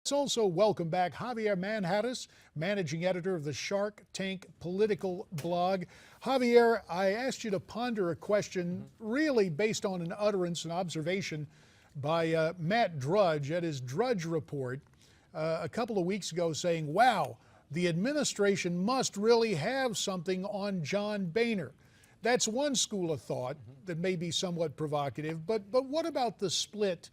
Let's also welcome back Javier Manjarres, managing editor of the Shark Tank political blog. Javier, I asked you to ponder a question really based on an utterance and observation by Matt Drudge at his Drudge Report a couple of weeks ago, saying, wow, the administration must really have something on John Boehner. That's one school of thought that may be somewhat provocative, but what about the split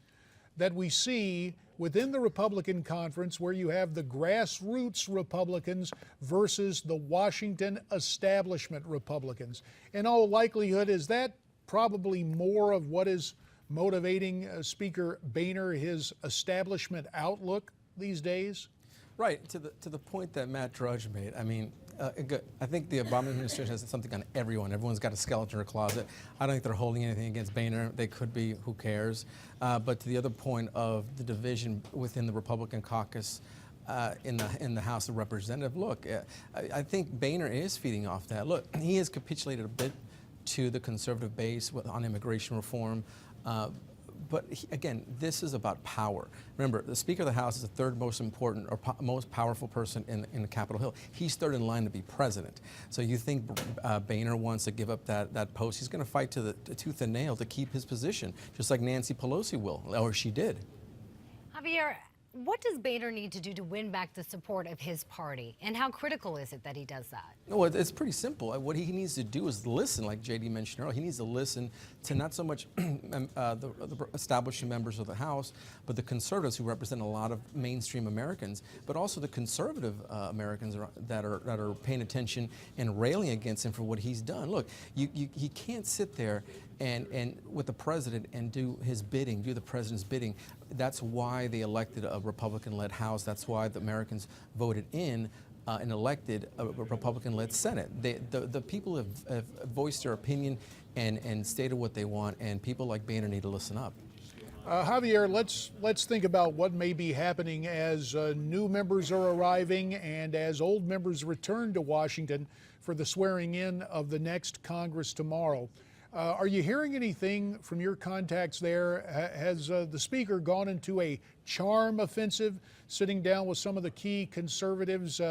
that we see within the Republican conference, where you have the grassroots Republicans versus the Washington establishment Republicans? In all likelihood, is that probably more of what is motivating Speaker Boehner, his establishment outlook these days? Right, to the point that Matt Drudge made. I mean, I think the Obama administration has something on everyone. Everyone's got a skeleton in their closet. I don't think they're holding anything against Boehner. They could be, who cares? But to the other point of the division within the Republican caucus in the House of Representatives, look, I think Boehner is feeding off that. Look, he has capitulated a bit to the conservative base on immigration reform. But again, this is about power. Remember, the Speaker of the House is the third most important or most powerful person in Capitol Hill. He's third in line to be president. So you think Boehner wants to give up that post? He's going to fight to the tooth and nail to keep his position, just like Nancy Pelosi will, or she did. Javier, what does Boehner need to do to win back the support of his party? And how critical is it that he does that? No, it's pretty simple. What he needs to do is listen, like JD mentioned earlier. He needs to listen to not so much the establishment members of the House, but the conservatives who represent a lot of mainstream Americans, but also the conservative Americans that are paying attention and railing against him for what he's done. Look, he can't sit there and with the president and do his bidding, do the president's bidding. That's why they elected a Republican-led House. That's why the Americans voted in and elected a Republican-led Senate. The people have voiced their opinion and stated what they want, and people like Boehner need to listen up. Javier, let's think about what may be happening as new members are arriving and as old members return to Washington for the swearing in of the next Congress tomorrow. Are you hearing anything from your contacts there? Has the Speaker gone into a charm offensive, sitting down with some of the key conservatives,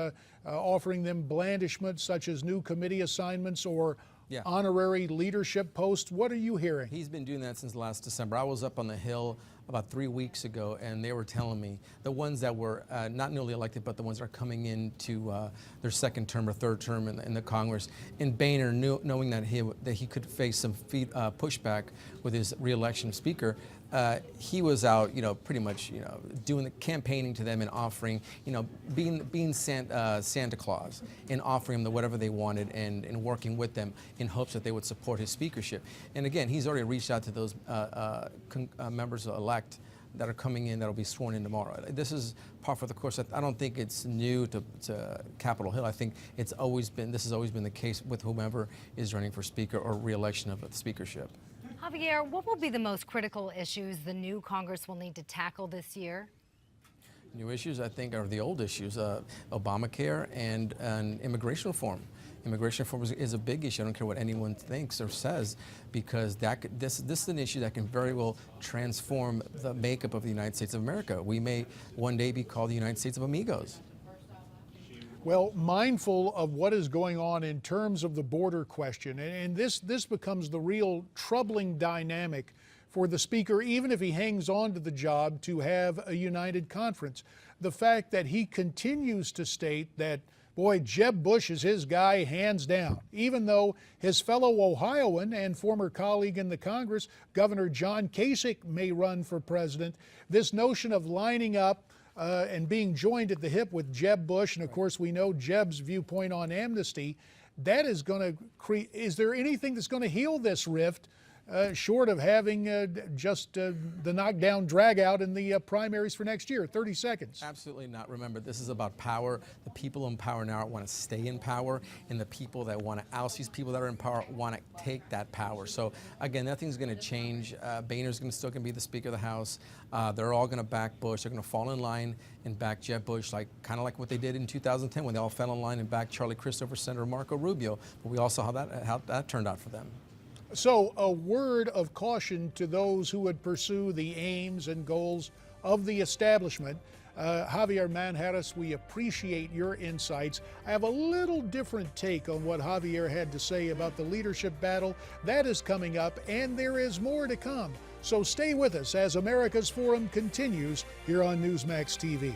offering them blandishments such as new committee assignments or honorary leadership posts? What are you hearing? He's been doing that since last December. I was up on the Hill about 3 weeks ago, and they were telling me the ones that were not newly elected, but the ones that are coming into their second term or third term in the Congress. And Boehner, knowing that he could face some pushback with his re-election speaker, he was out, pretty much, doing the campaigning to them and offering, being Santa Claus and offering them whatever they wanted and working with them in hopes that they would support his speakership. And again, he's already reached out to those members elect that are coming in that'll be sworn in tomorrow. This is par for the course. I don't think it's new to Capitol Hill. I think this has always been the case with whomever is running for speaker or re-election of the speakership. Javier, what will be the most critical issues the new Congress will need to tackle this year? New issues, I think, are the old issues, Obamacare and immigration reform. Immigration reform is a big issue. I don't care what anyone thinks or says, because this is an issue that can very well transform the makeup of the United States of America. We may one day be called the United States of Amigos. Well, mindful of what is going on in terms of the border question, and this becomes the real troubling dynamic for the Speaker, even if he hangs on to the job, to have a united conference. The fact that he continues to state that, boy, Jeb Bush is his guy hands down, even though his fellow Ohioan and former colleague in the Congress, Governor John Kasich, may run for president. This notion of lining up and being joined at the hip with Jeb Bush, and of course we know Jeb's viewpoint on amnesty, that is going to create, is there anything that's going to heal this rift short of having just the knockdown drag out in the primaries for next year? 30 seconds. Absolutely not. Remember, this is about power. The people in power now want to stay in power, and the people that want to oust these people that are in power want to take that power. So again, nothing's going to change. Boehner's still going to be the Speaker of the House. They're all going to back Bush. They're going to fall in line and back Jeb Bush, kind of like what they did in 2010 when they all fell in line and backed Charlie Christopher, Senator Marco Rubio. But we all saw how that turned out for them. So a word of caution to those who would pursue the aims and goals of the establishment. Javier Manjarres, we appreciate your insights. I have a little different take on what Javier had to say about the leadership battle. That is coming up, and there is more to come. So stay with us as America's Forum continues here on Newsmax TV.